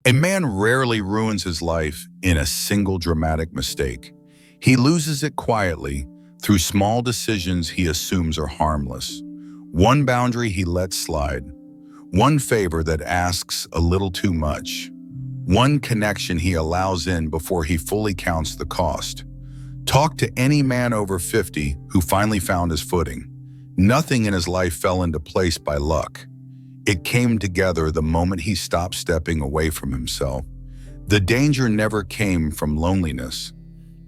A man rarely ruins his life in a single dramatic mistake. He loses it quietly through small decisions he assumes are harmless. One boundary he lets slide. One favor that asks a little too much. One connection he allows in before he fully counts the cost. Talk to any man over 50 who finally found his footing. Nothing in his life fell into place by luck. It came together the moment he stopped stepping away from himself. The danger never came from loneliness.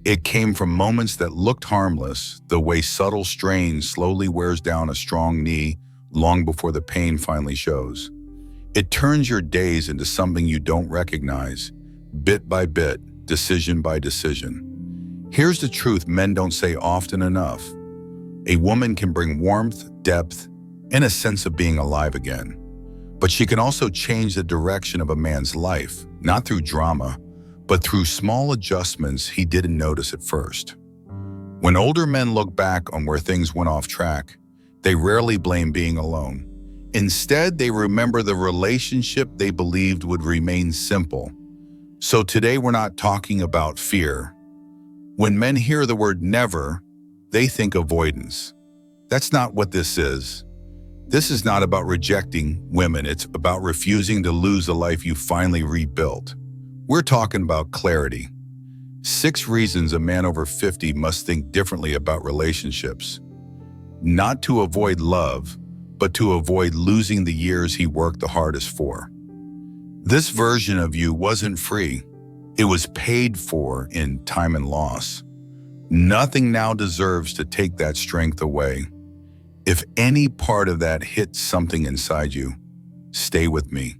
It came from moments that looked harmless, the way subtle strain slowly wears down a strong knee long before the pain finally shows. It turns your days into something you don't recognize, bit by bit, decision by decision. Here's the truth men don't say often enough. A woman can bring warmth, depth, and a sense of being alive again. But she can also change the direction of a man's life, not through drama, but through small adjustments he didn't notice at first. When older men look back on where things went off track, they rarely blame being alone. Instead, they remember the relationship they believed would remain simple. So today we're not talking about fear. When men hear the word never, they think avoidance. That's not what this is. This is not about rejecting women, it's about refusing to lose the life you finally rebuilt. We're talking about clarity. 6 reasons a man over 50 must think differently about relationships. Not to avoid love, but to avoid losing the years he worked the hardest for. This version of you wasn't free. It was paid for in time and loss. Nothing now deserves to take that strength away. If any part of that hits something inside you, stay with me.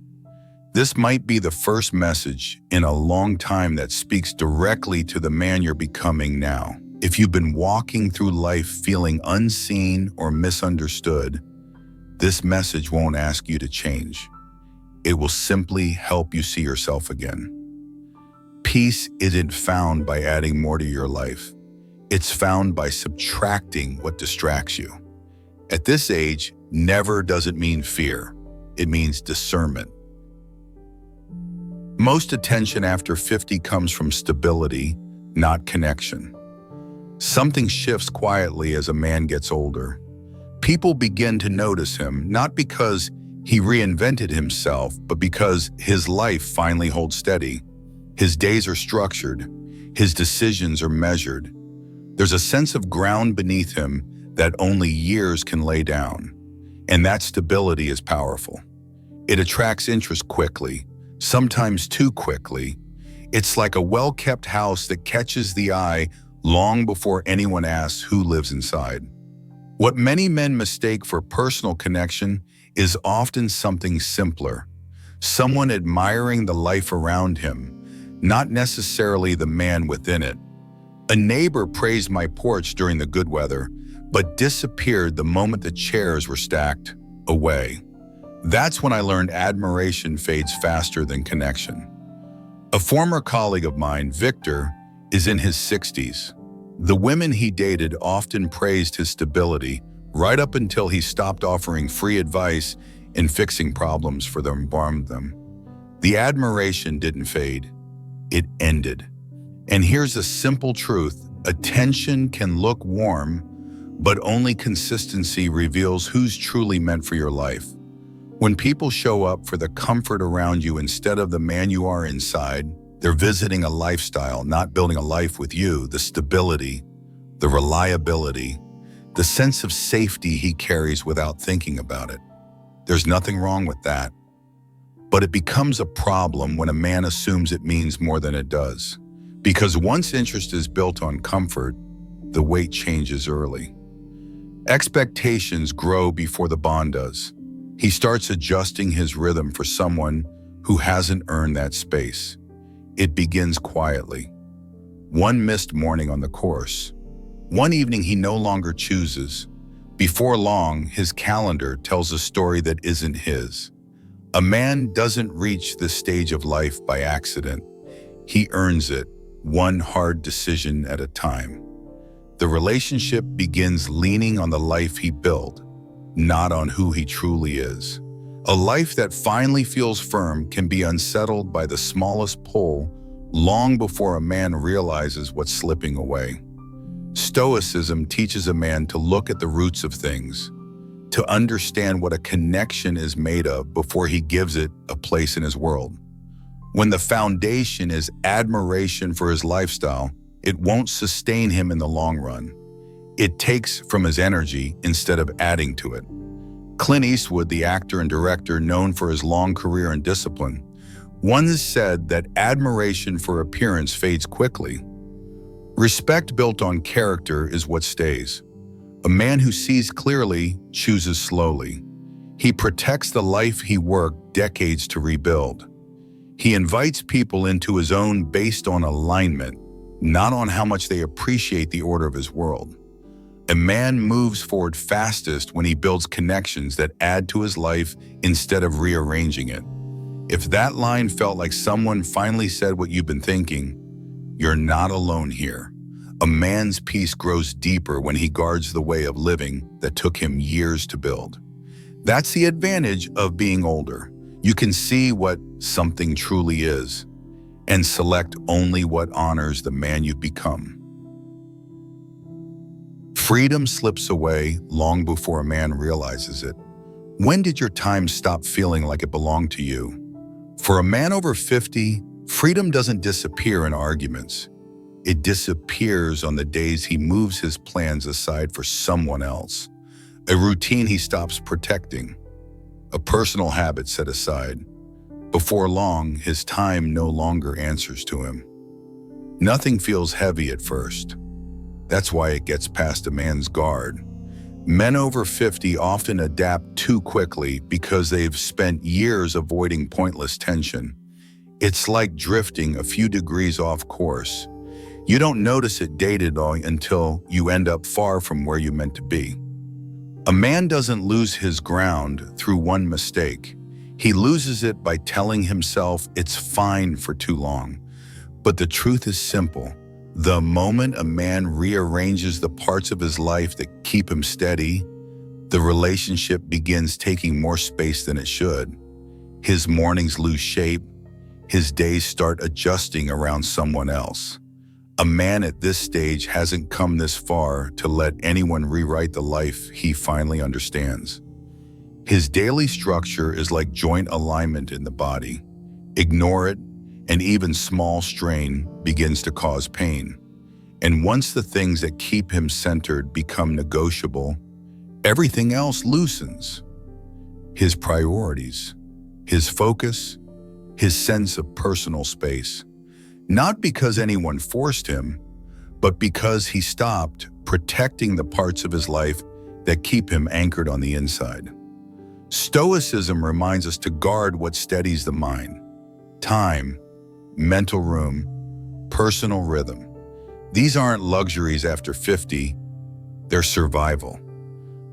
This might be the first message in a long time that speaks directly to the man you're becoming now. If you've been walking through life feeling unseen or misunderstood, this message won't ask you to change. It will simply help you see yourself again. Peace isn't found by adding more to your life. It's found by subtracting what distracts you. At this age, never doesn't mean fear. It means discernment. Most attention after 50 comes from stability, not connection. Something shifts quietly as a man gets older. People begin to notice him, not because he reinvented himself, but because his life finally holds steady. His days are structured. His decisions are measured. There's a sense of ground beneath him that only years can lay down. And that stability is powerful. It attracts interest quickly, sometimes too quickly. It's like a well-kept house that catches the eye long before anyone asks who lives inside. What many men mistake for personal connection is often something simpler. Someone admiring the life around him, not necessarily the man within it. A neighbor praised my porch during the good weather, but disappeared the moment the chairs were stacked away. That's when I learned admiration fades faster than connection. A former colleague of mine, Victor, is in his 60s. The women he dated often praised his stability right up until he stopped offering free advice and fixing problems for them, harmed them. The admiration didn't fade, it ended. And here's a simple truth: attention can look warm, but only consistency reveals who's truly meant for your life. When people show up for the comfort around you instead of the man you are inside, they're visiting a lifestyle, not building a life with you. The stability, the reliability, the sense of safety he carries without thinking about it. There's nothing wrong with that. But it becomes a problem when a man assumes it means more than it does. Because once interest is built on comfort, the weight changes early. Expectations grow before the bond does. He starts adjusting his rhythm for someone who hasn't earned that space. It begins quietly. One missed morning on the course. One evening he no longer chooses. Before long, his calendar tells a story that isn't his. A man doesn't reach this stage of life by accident. He earns it, one hard decision at a time. The relationship begins leaning on the life he built, not on who he truly is. A life that finally feels firm can be unsettled by the smallest pull long before a man realizes what's slipping away. Stoicism teaches a man to look at the roots of things, to understand what a connection is made of before he gives it a place in his world. When the foundation is admiration for his lifestyle, it won't sustain him in the long run. It takes from his energy instead of adding to it. Clint Eastwood, the actor and director known for his long career and discipline, once said that admiration for appearance fades quickly. Respect built on character is what stays. A man who sees clearly chooses slowly. He protects the life he worked decades to rebuild. He invites people into his own based on alignment, not on how much they appreciate the order of his world. A man moves forward fastest when he builds connections that add to his life instead of rearranging it. If that line felt like someone finally said what you've been thinking, you're not alone here. A man's peace grows deeper when he guards the way of living that took him years to build. That's the advantage of being older. You can see what something truly is and select only what honors the man you've become. Freedom slips away long before a man realizes it. When did your time stop feeling like it belonged to you? For a man over 50, freedom doesn't disappear in arguments. It disappears on the days he moves his plans aside for someone else. A routine he stops protecting. A personal habit set aside. Before long, his time no longer answers to him. Nothing feels heavy at first. That's why it gets past a man's guard. Men over 50 often adapt too quickly because they've spent years avoiding pointless tension. It's like drifting a few degrees off course. You don't notice it day to day until you end up far from where you meant to be. A man doesn't lose his ground through one mistake. He loses it by telling himself it's fine for too long. But the truth is simple. The moment a man rearranges the parts of his life that keep him steady, the relationship begins taking more space than it should. His mornings lose shape. His days start adjusting around someone else. A man at this stage hasn't come this far to let anyone rewrite the life he finally understands. His daily structure is like joint alignment in the body. Ignore it, and even small strain begins to cause pain. And once the things that keep him centered become negotiable, everything else loosens. His priorities, his focus, his sense of personal space. Not because anyone forced him, but because he stopped protecting the parts of his life that keep him anchored on the inside. Stoicism reminds us to guard what steadies the mind. Time, mental room, personal rhythm. These aren't luxuries after 50, they're survival.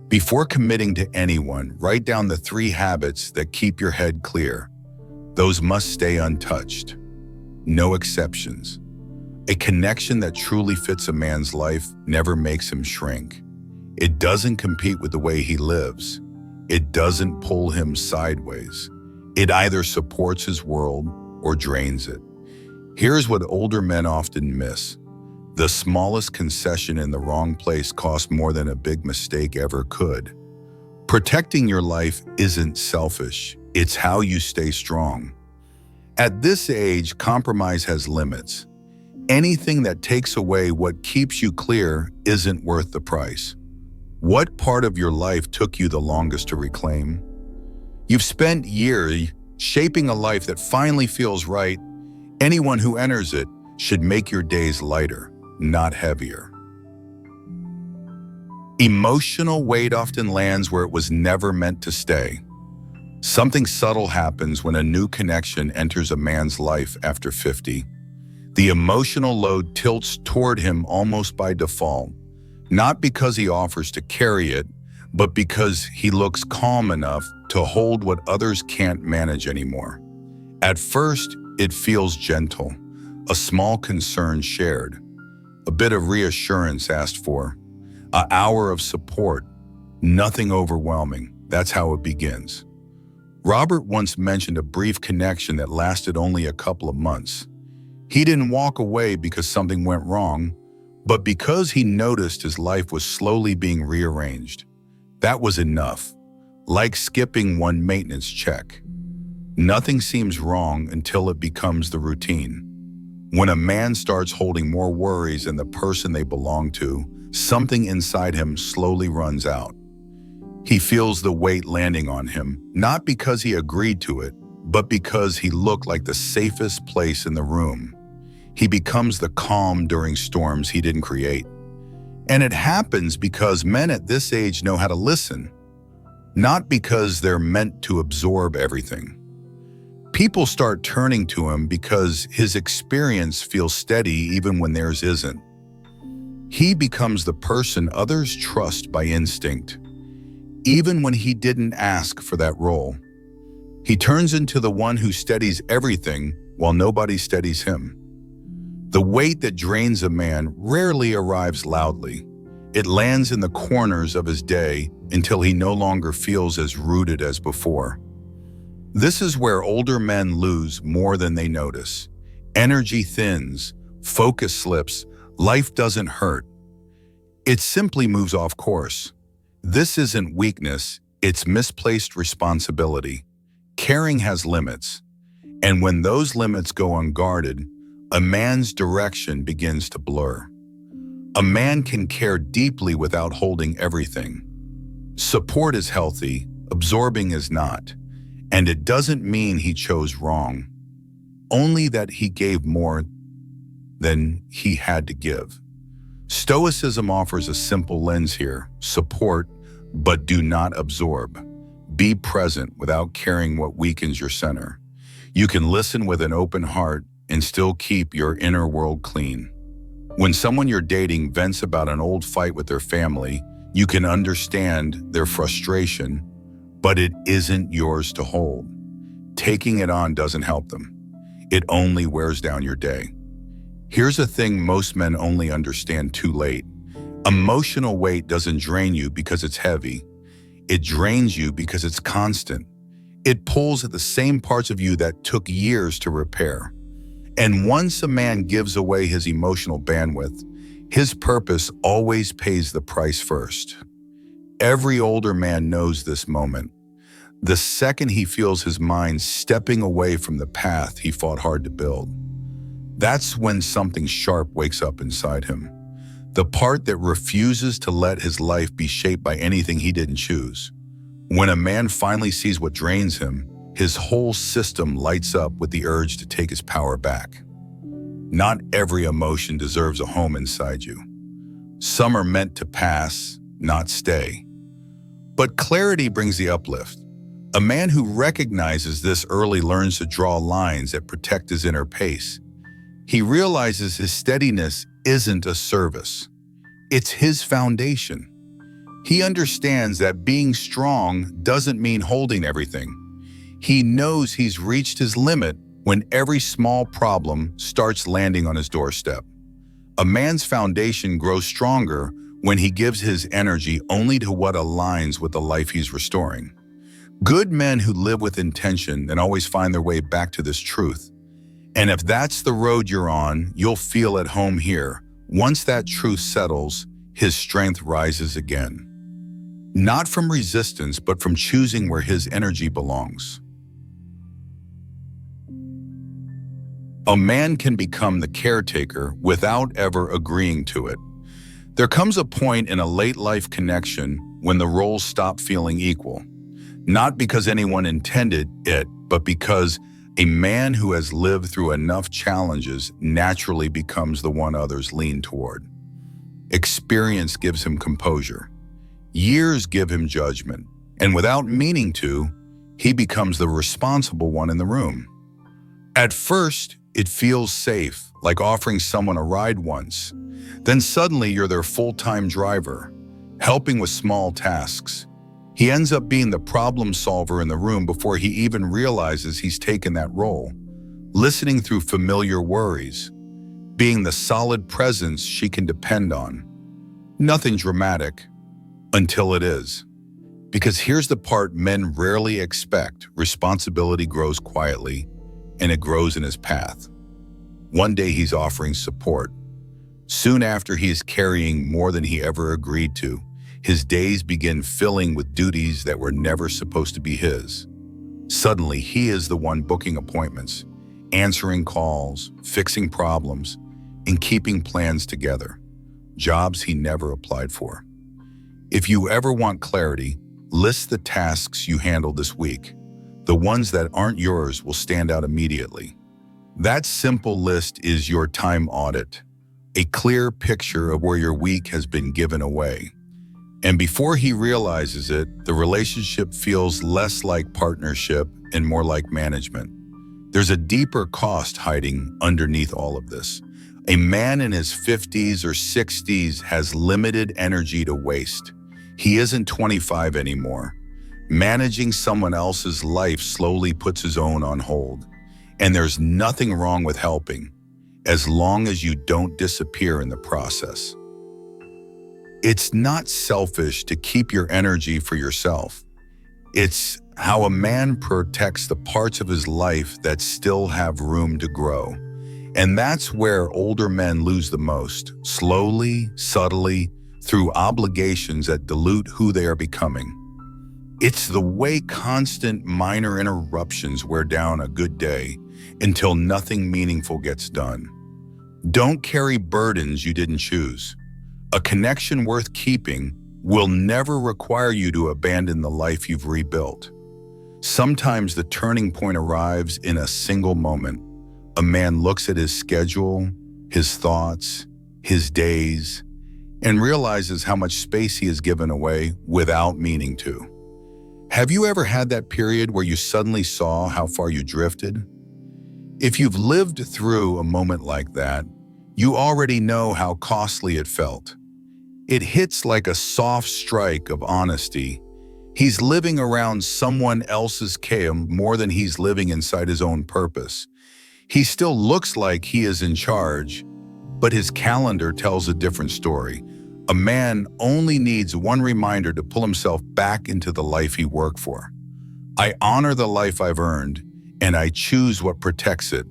Before committing to anyone, write down the 3 habits that keep your head clear. Those must stay untouched. No exceptions. A connection that truly fits a man's life never makes him shrink. It doesn't compete with the way he lives. It doesn't pull him sideways. It either supports his world or drains it. Here's what older men often miss. The smallest concession in the wrong place costs more than a big mistake ever could. Protecting your life isn't selfish. It's how you stay strong. At this age, compromise has limits. Anything that takes away what keeps you clear isn't worth the price. What part of your life took you the longest to reclaim? You've spent years shaping a life that finally feels right. Anyone who enters it should make your days lighter, not heavier. Emotional weight often lands where it was never meant to stay. Something subtle happens when a new connection enters a man's life after 50. The emotional load tilts toward him almost by default, not because he offers to carry it, but because he looks calm enough to hold what others can't manage anymore. At first, it feels gentle, a small concern shared, a bit of reassurance asked for, an hour of support, nothing overwhelming. That's how it begins. Robert once mentioned a brief connection that lasted only a couple of months. He didn't walk away because something went wrong, but because he noticed his life was slowly being rearranged. That was enough, like skipping one maintenance check. Nothing seems wrong until it becomes the routine. When a man starts holding more worries than the person they belong to, something inside him slowly runs out. He feels the weight landing on him, not because he agreed to it, but because he looked like the safest place in the room. He becomes the calm during storms he didn't create. And it happens because men at this age know how to listen, not because they're meant to absorb everything. People start turning to him because his experience feels steady even when theirs isn't. He becomes the person others trust by instinct, even when he didn't ask for that role. He turns into the one who steadies everything while nobody steadies him. The weight that drains a man rarely arrives loudly. It lands in the corners of his day until he no longer feels as rooted as before. This is where older men lose more than they notice. Energy thins, focus slips, life doesn't hurt. It simply moves off course. This isn't weakness, it's misplaced responsibility. Caring has limits, and when those limits go unguarded, a man's direction begins to blur. A man can care deeply without holding everything. Support is healthy, absorbing is not. And it doesn't mean he chose wrong, only that he gave more than he had to give. Stoicism offers a simple lens here: support, but do not absorb. Be present without caring what weakens your center. You can listen with an open heart and still keep your inner world clean. When someone you're dating vents about an old fight with their family, you can understand their frustration, but it isn't yours to hold. Taking it on doesn't help them. It only wears down your day. Here's a thing most men only understand too late. Emotional weight doesn't drain you because it's heavy. It drains you because it's constant. It pulls at the same parts of you that took years to repair. And once a man gives away his emotional bandwidth, his purpose always pays the price first. Every older man knows this moment. The second he feels his mind stepping away from the path he fought hard to build, that's when something sharp wakes up inside him. The part that refuses to let his life be shaped by anything he didn't choose. When a man finally sees what drains him, his whole system lights up with the urge to take his power back. Not every emotion deserves a home inside you. Some are meant to pass, not stay. But clarity brings the uplift. A man who recognizes this early learns to draw lines that protect his inner pace. He realizes his steadiness isn't a service. It's his foundation. He understands that being strong doesn't mean holding everything. He knows he's reached his limit when every small problem starts landing on his doorstep. A man's foundation grows stronger when he gives his energy only to what aligns with the life he's restoring. Good men who live with intention and always find their way back to this truth. And if that's the road you're on, you'll feel at home here. Once that truth settles, his strength rises again. Not from resistance, but from choosing where his energy belongs. A man can become the caretaker without ever agreeing to it. There comes a point in a late life connection when the roles stop feeling equal. Not because anyone intended it, but because a man who has lived through enough challenges naturally becomes the one others lean toward. Experience gives him composure. Years give him judgment. And without meaning to, he becomes the responsible one in the room. At first, it feels safe, like offering someone a ride once. Then suddenly you're their full-time driver, helping with small tasks. He ends up being the problem solver in the room before he even realizes he's taken that role, listening through familiar worries, being the solid presence she can depend on. Nothing dramatic, until it is. Because here's the part men rarely expect. Responsibility grows quietly, and it grows in his path. One day he's offering support. Soon after, he is carrying more than he ever agreed to. His days begin filling with duties that were never supposed to be his. Suddenly, he is the one booking appointments, answering calls, fixing problems, and keeping plans together. Jobs he never applied for. If you ever want clarity, list the tasks you handled this week. The ones that aren't yours will stand out immediately. That simple list is your time audit, a clear picture of where your week has been given away. And before he realizes it, the relationship feels less like partnership and more like management. There's a deeper cost hiding underneath all of this. A man in his 50s or 60s has limited energy to waste. He isn't 25 anymore. Managing someone else's life slowly puts his own on hold. And there's nothing wrong with helping, as long as you don't disappear in the process. It's not selfish to keep your energy for yourself. It's how a man protects the parts of his life that still have room to grow. And that's where older men lose the most, slowly, subtly, through obligations that dilute who they are becoming. It's the way constant minor interruptions wear down a good day until nothing meaningful gets done. Don't carry burdens you didn't choose. A connection worth keeping will never require you to abandon the life you've rebuilt. Sometimes the turning point arrives in a single moment. A man looks at his schedule, his thoughts, his days, and realizes how much space he has given away without meaning to. Have you ever had that period where you suddenly saw how far you drifted? If you've lived through a moment like that, you already know how costly it felt. It hits like a soft strike of honesty. He's living around someone else's chaos more than he's living inside his own purpose. He still looks like he is in charge, but his calendar tells a different story. A man only needs one reminder to pull himself back into the life he worked for. I honor the life I've earned, and I choose what protects it.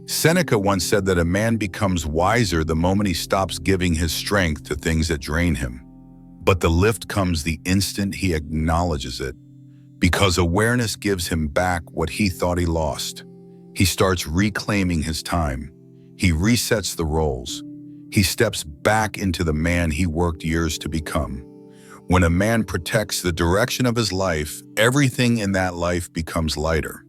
Seneca once said that a man becomes wiser the moment he stops giving his strength to things that drain him. But the lift comes the instant he acknowledges it, because awareness gives him back what he thought he lost. He starts reclaiming his time. He resets the roles. He steps back into the man he worked years to become. When a man protects the direction of his life, everything in that life becomes lighter.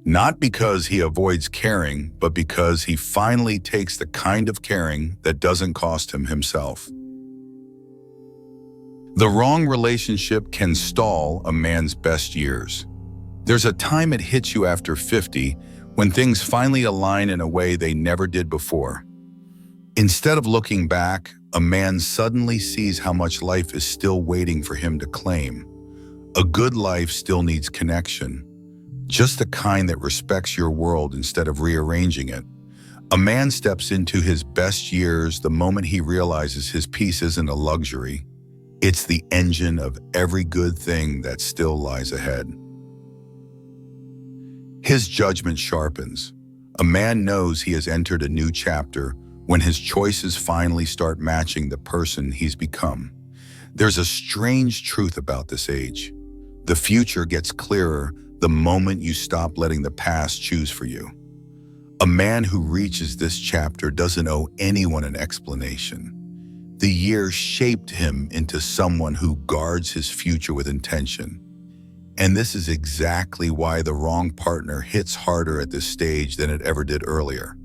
Not because he avoids caring, but because he finally takes the kind of caring that doesn't cost him himself. The wrong relationship can stall a man's best years. There's a time it hits you after 50 when things finally align in a way they never did before. Instead of looking back, a man suddenly sees how much life is still waiting for him to claim. A good life still needs connection, just the kind that respects your world instead of rearranging it. A man steps into his best years the moment he realizes his peace isn't a luxury. It's the engine of every good thing that still lies ahead. His judgment sharpens. A man knows he has entered a new chapter when his choices finally start matching the person he's become. There's a strange truth about this age. The future gets clearer the moment you stop letting the past choose for you. A man who reaches this chapter doesn't owe anyone an explanation. The year shaped him into someone who guards his future with intention. And this is exactly why the wrong partner hits harder at this stage than it ever did earlier.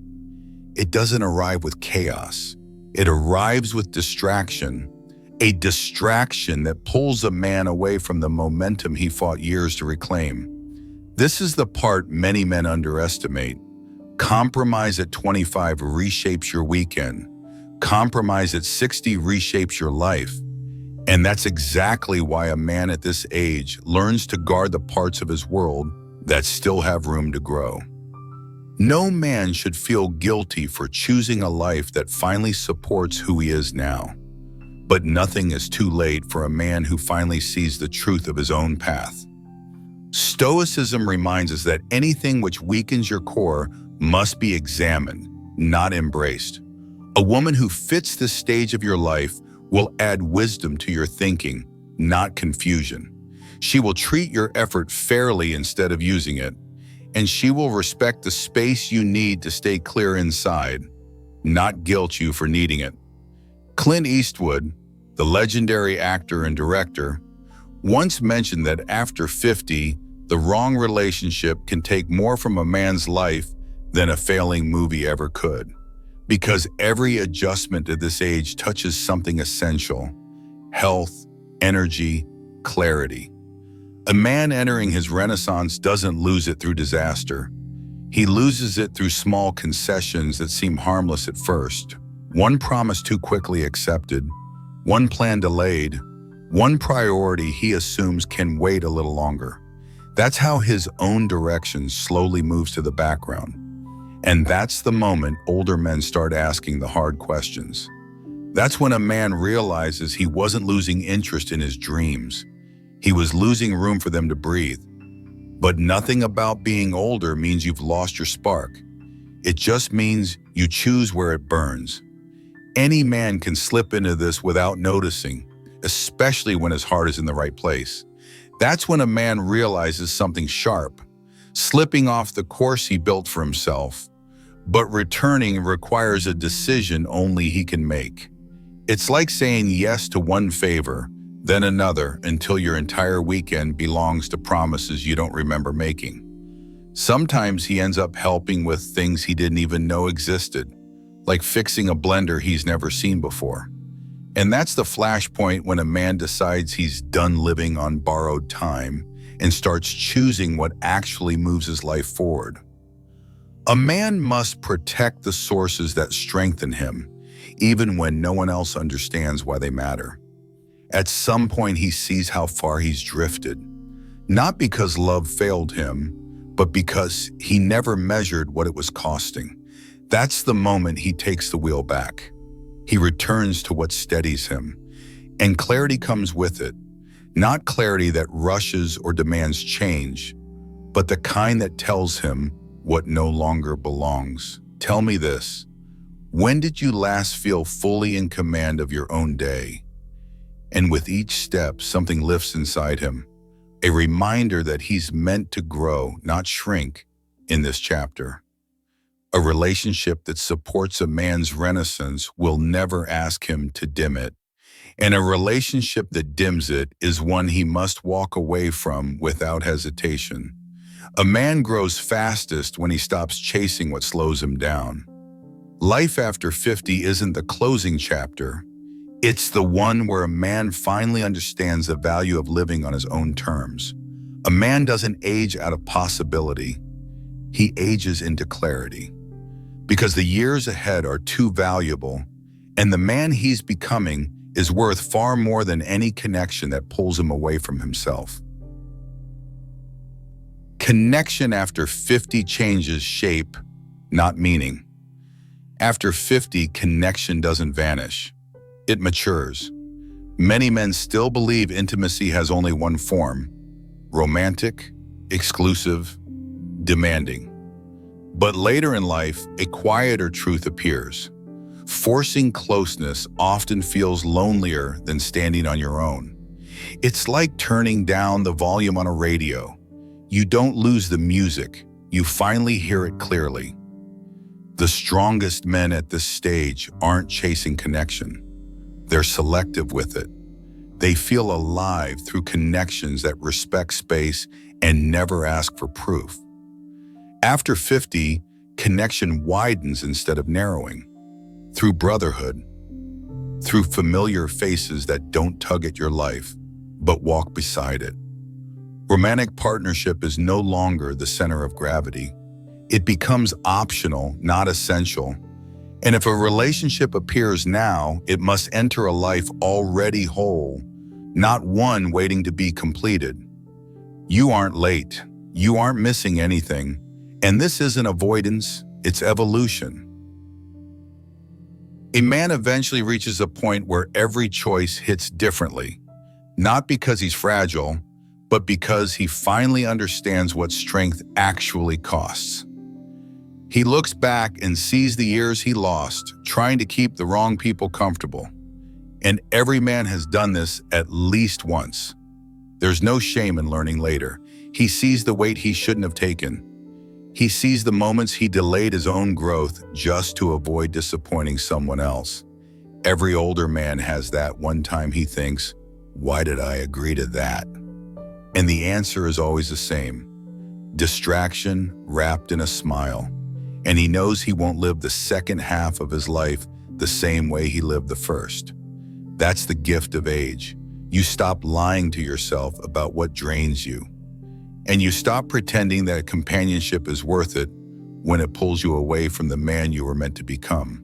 It doesn't arrive with chaos. It arrives with distraction, a distraction that pulls a man away from the momentum he fought years to reclaim. This is the part many men underestimate. Compromise at 25 reshapes your weekend. Compromise at 60 reshapes your life. And that's exactly why a man at this age learns to guard the parts of his world that still have room to grow. No man should feel guilty for choosing a life that finally supports who he is now. But nothing is too late for a man who finally sees the truth of his own path. Stoicism reminds us that anything which weakens your core must be examined, not embraced. A woman who fits this stage of your life will add wisdom to your thinking, not confusion. She will treat your effort fairly instead of using it, and she will respect the space you need to stay clear inside, not guilt you for needing it. Clint Eastwood, the legendary actor and director, once mentioned that after 50, the wrong relationship can take more from a man's life than a failing movie ever could, because every adjustment at this age touches something essential: health, energy, clarity. A man entering his renaissance doesn't lose it through disaster. He loses it through small concessions that seem harmless at first. One promise too quickly accepted, one plan delayed, one priority he assumes can wait a little longer. That's how his own direction slowly moves to the background. And that's the moment older men start asking the hard questions. That's when a man realizes he wasn't losing interest in his dreams. He was losing room for them to breathe. But nothing about being older means you've lost your spark. It just means you choose where it burns. Any man can slip into this without noticing, especially when his heart is in the right place. That's when a man realizes something sharp, slipping off the course he built for himself. But returning requires a decision only he can make. It's like saying yes to one favor, then another, until your entire weekend belongs to promises you don't remember making. Sometimes he ends up helping with things he didn't even know existed, like fixing a blender he's never seen before. And that's the flashpoint when a man decides he's done living on borrowed time and starts choosing what actually moves his life forward. A man must protect the sources that strengthen him, even when no one else understands why they matter. At some point, he sees how far he's drifted, not because love failed him, but because he never measured what it was costing. That's the moment he takes the wheel back. He returns to what steadies him, and clarity comes with it. Not clarity that rushes or demands change, but the kind that tells him what no longer belongs. Tell me this: when did you last feel fully in command of your own day? And with each step, something lifts inside him, a reminder that he's meant to grow, not shrink, in this chapter. A relationship that supports a man's renaissance will never ask him to dim it, and a relationship that dims it is one he must walk away from without hesitation. A man grows fastest when he stops chasing what slows him down. Life after 50 isn't the closing chapter. It's the one where a man finally understands the value of living on his own terms. A man doesn't age out of possibility. He ages into clarity. Because the years ahead are too valuable, and the man he's becoming is worth far more than any connection that pulls him away from himself. Connection after 50 changes shape, not meaning. After 50, connection doesn't vanish. It matures. Many men still believe intimacy has only one form: romantic, exclusive, demanding. But later in life, a quieter truth appears. Forcing closeness often feels lonelier than standing on your own. It's like turning down the volume on a radio. You don't lose the music, you finally hear it clearly. The strongest men at this stage aren't chasing connection. They're selective with it. They feel alive through connections that respect space and never ask for proof. After 50, connection widens instead of narrowing. Through brotherhood, through familiar faces that don't tug at your life, but walk beside it. Romantic partnership is no longer the center of gravity. It becomes optional, not essential. And if a relationship appears now, it must enter a life already whole, not one waiting to be completed. You aren't late. You aren't missing anything. And this isn't avoidance, it's evolution. A man eventually reaches a point where every choice hits differently, not because he's fragile, but because he finally understands what strength actually costs. He looks back and sees the years he lost trying to keep the wrong people comfortable. And every man has done this at least once. There's no shame in learning later. He sees the weight he shouldn't have taken. He sees the moments he delayed his own growth just to avoid disappointing someone else. Every older man has that one time he thinks, "Why did I agree to that?" And the answer is always the same: distraction wrapped in a smile. And he knows he won't live the second half of his life the same way he lived the first. That's the gift of age. You stop lying to yourself about what drains you. And you stop pretending that companionship is worth it when it pulls you away from the man you were meant to become.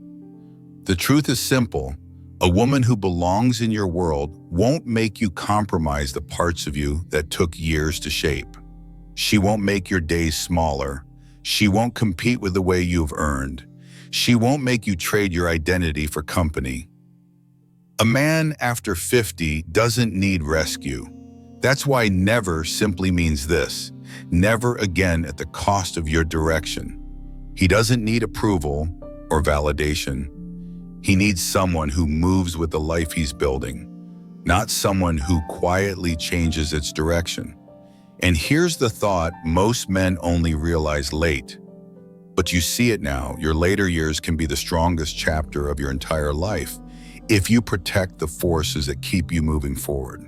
The truth is simple. A woman who belongs in your world won't make you compromise the parts of you that took years to shape. She won't make your days smaller. She won't compete with the way you've earned. She won't make you trade your identity for company. A man after 50 doesn't need rescue. That's why never simply means this: never again at the cost of your direction. He doesn't need approval or validation. He needs someone who moves with the life he's building, not someone who quietly changes its direction. And here's the thought most men only realize late. But you see it now. Your later years can be the strongest chapter of your entire life if you protect the forces that keep you moving forward.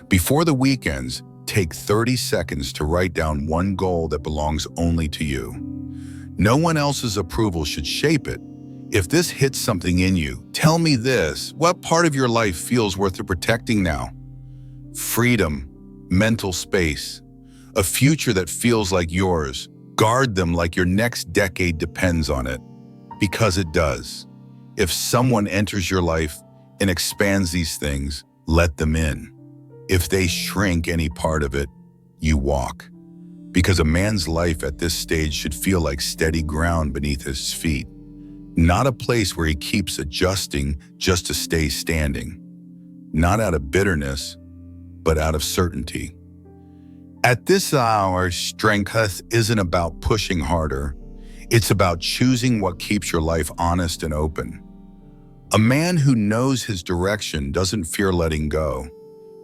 Before the weekends, take 30 seconds to write down one goal that belongs only to you. No one else's approval should shape it. If this hits something in you, tell me this: what part of your life feels worth protecting now? Freedom, mental space, a future that feels like yours. Guard them like your next decade depends on it, because it does. If someone enters your life and expands these things, let them in. If they shrink any part of it, you walk. Because a man's life at this stage should feel like steady ground beneath his feet, not a place where he keeps adjusting just to stay standing. Not out of bitterness, but out of certainty. At this hour, strength isn't about pushing harder. It's about choosing what keeps your life honest and open. A man who knows his direction doesn't fear letting go.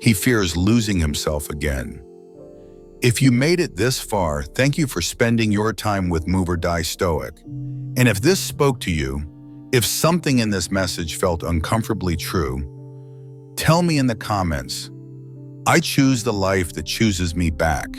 He fears losing himself again. If you made it this far, thank you for spending your time with Move or Die Stoic. And if this spoke to you, if something in this message felt uncomfortably true, tell me in the comments. I choose the life that chooses me back.